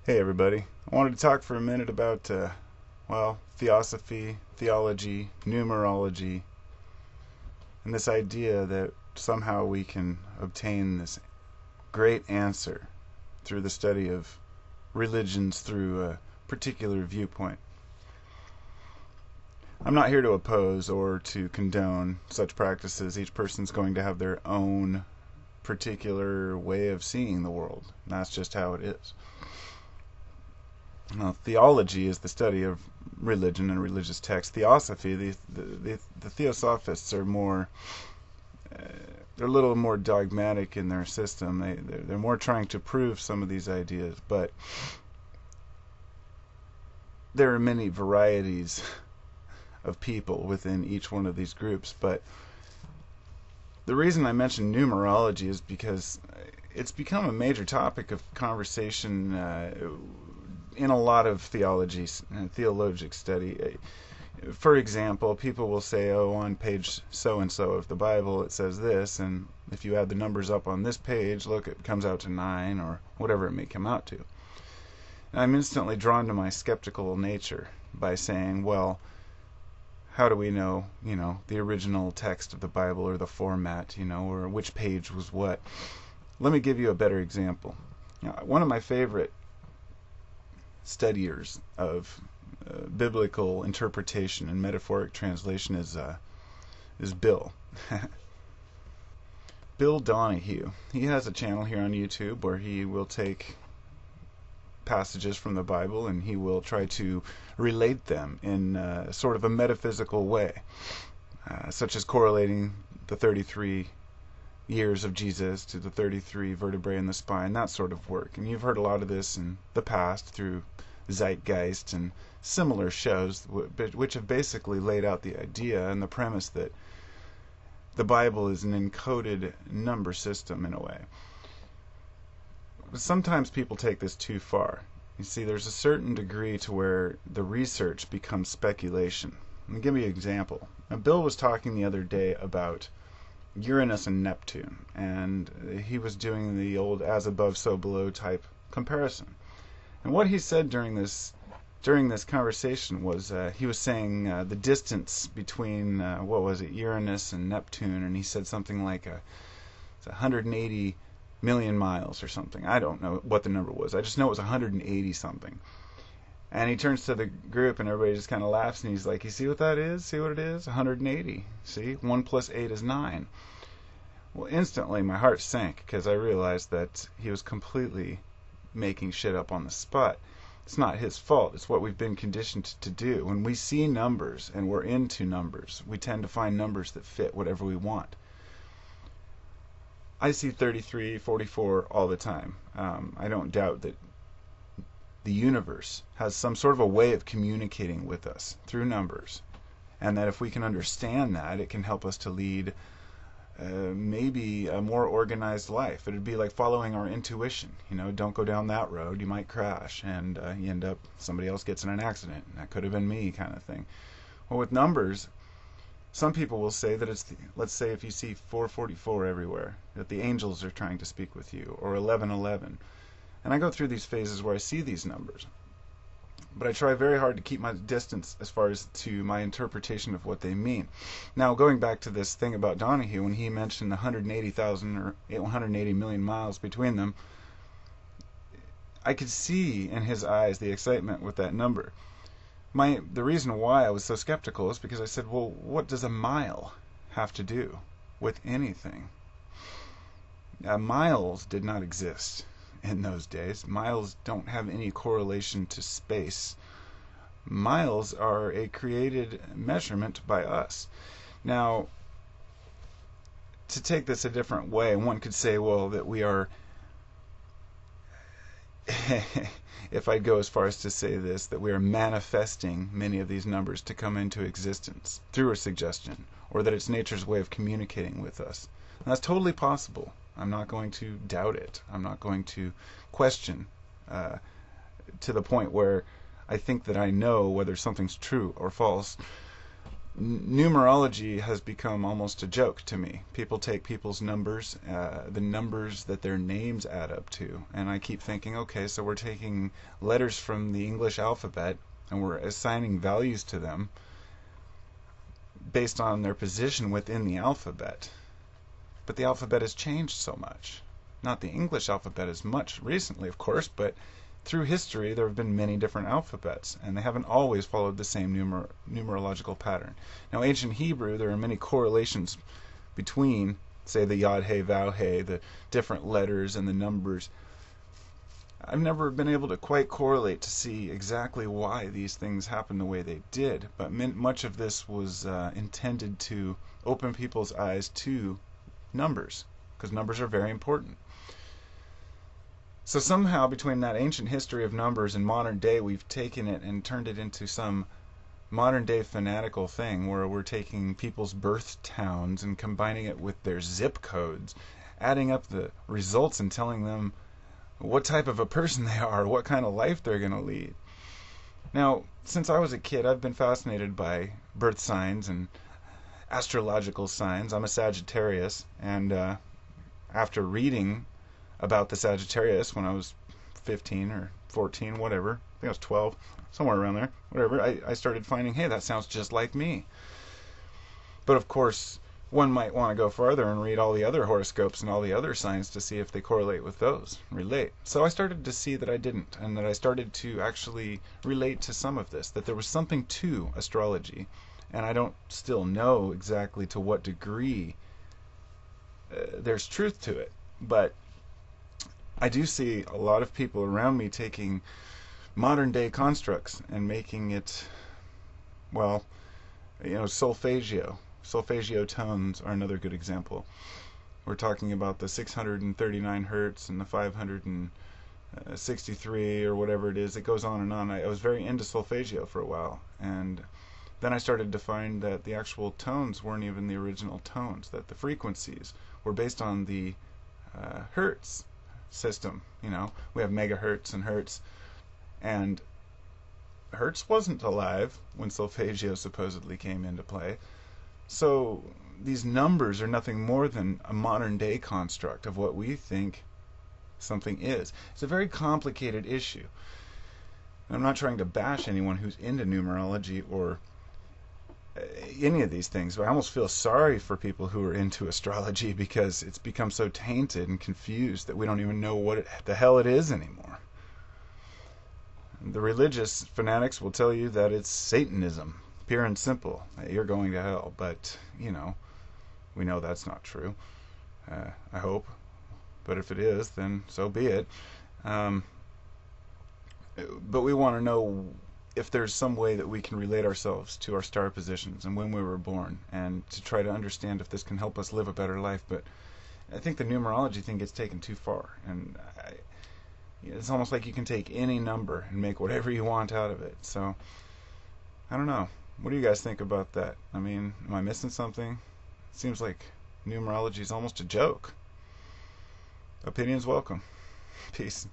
Hey everybody. I wanted to talk for a minute about, theosophy, theology, numerology, and this idea that somehow we can obtain this great answer through the study of religions through a particular viewpoint. I'm not here to oppose or to condone such practices. Each person's going to have their own particular way of seeing the world. And that's just how it is. Now, theology is the study of religion and religious texts. Theosophy, the theosophists are more, they're a little more dogmatic in their system. They're more trying to prove some of these ideas, but there are many varieties of people within each one of these groups. But the reason I mention numerology is because it's become a major topic of conversation in a lot of theologic study. For example, people will say, oh, on page so-and-so of the Bible it says this, and if you add the numbers up on this page, look, it comes out to 9, or whatever it may come out to. And I'm instantly drawn to my skeptical nature by saying, well, how do we know, the original text of the Bible, or the format, or which page was what? Let me give you a better example. One of my favorite studiers of biblical interpretation and metaphoric translation is Bill. Bill Donahue. He has a channel here on YouTube where he will take passages from the Bible and he will try to relate them in sort of a metaphysical way, such as correlating the 33 years of Jesus to the 33 vertebrae in the spine, that sort of work. And you've heard a lot of this in the past through Zeitgeist and similar shows, which have basically laid out the idea and the premise that the Bible is an encoded number system in a way. But sometimes people take this too far. You see, there's a certain degree to where the research becomes speculation. Let me give you an example. Now, Bill was talking the other day about Uranus and Neptune, and he was doing the old as above, so below type comparison. And what he said during this conversation was he was saying the distance between Uranus and Neptune, and he said something like it's 180 million miles or something. I don't know what the number was. I just know it was 180 something. And he turns to the group and everybody just kind of laughs and he's like, you see what that is? See what it is? 180. See? 1 plus 8 is 9. Well, instantly my heart sank because I realized that he was completely making shit up on the spot. It's not his fault. It's what we've been conditioned to do. When we see numbers and we're into numbers, we tend to find numbers that fit whatever we want. I see 33, 44 all the time. I don't doubt that the universe has some sort of a way of communicating with us through numbers, and that if we can understand that, it can help us to lead maybe a more organized life. It'd be like following our intuition. Don't go down that road, you might crash, and you end up, somebody else gets in an accident, and that could have been me, kind of thing. Well, with numbers, some people will say that let's say if you see 444 everywhere, that the angels are trying to speak with you, or 1111. And I go through these phases where I see these numbers. But I try very hard to keep my distance as far as to my interpretation of what they mean. Now, going back to this thing about Donahue, when he mentioned the 180,000 or 180 million miles between them, I could see in his eyes the excitement with that number. The reason why I was so skeptical is because I said, well, what does a mile have to do with anything? Miles did not exist in those days. Miles don't have any correlation to space. Miles are a created measurement by us. Now, to take this a different way, one could say, well, that we are if I go as far as to say this, that we are manifesting many of these numbers to come into existence through a suggestion, or that it's nature's way of communicating with us. And that's totally possible. I'm not going to doubt it. I'm not going to question to the point where I think that I know whether something's true or false. numerology has become almost a joke to me. People take people's numbers, the numbers that their names add up to, and I keep thinking, okay, so we're taking letters from the English alphabet and we're assigning values to them based on their position within the alphabet. But the alphabet has changed so much. Not the English alphabet as much recently, of course, but through history there have been many different alphabets, and they haven't always followed the same numerological pattern. Now, ancient Hebrew, there are many correlations between, say, the Yod He Vav He, the different letters and the numbers. I've never been able to quite correlate to see exactly why these things happened the way they did, but much of this was intended to open people's eyes to numbers, because numbers are very important. So somehow between that ancient history of numbers and modern day, we've taken it and turned it into some modern day fanatical thing where we're taking people's birth towns and combining it with their zip codes, adding up the results and telling them what type of a person they are, what kind of life they're going to lead. Now, since I was a kid, I've been fascinated by birth signs and astrological signs. I'm a Sagittarius, and after reading about the Sagittarius when I was 15 or 14, whatever, I think I was 12, somewhere around there, whatever, I started finding, hey, that sounds just like me. But of course, one might want to go farther and read all the other horoscopes and all the other signs to see if they correlate with those, relate. So I started to see that I didn't, and that I started to actually relate to some of this, that there was something to astrology, and I don't still know exactly to what degree there's truth to it, but I do see a lot of people around me taking modern day constructs and making it, well, solfeggio. Solfeggio tones are another good example. We're talking about the 639 hertz and the 563 or whatever it is. It goes on and on. I was very into solfeggio for a while, and then I started to find that the actual tones weren't even the original tones, that the frequencies were based on the hertz system. We have megahertz and hertz, and hertz wasn't alive when solfeggio supposedly came into play. So these numbers are nothing more than a modern day construct of what we think something is. It's a very complicated issue. And I'm not trying to bash anyone who's into numerology or any of these things, but I almost feel sorry for people who are into astrology because it's become so tainted and confused that we don't even know what the hell it is anymore. The religious fanatics will tell you that it's Satanism, pure and simple. You're going to hell, but we know that's not true. I hope, but if it is, then so be it. But we want to know if there's some way that we can relate ourselves to our star positions and when we were born, and to try to understand if this can help us live a better life. But I think the numerology thing gets taken too far, and it's almost like you can take any number and make whatever you want out of it. So I don't know. What do you guys think about that? I mean, am I missing something? It seems like numerology is almost a joke. Opinions welcome. Peace.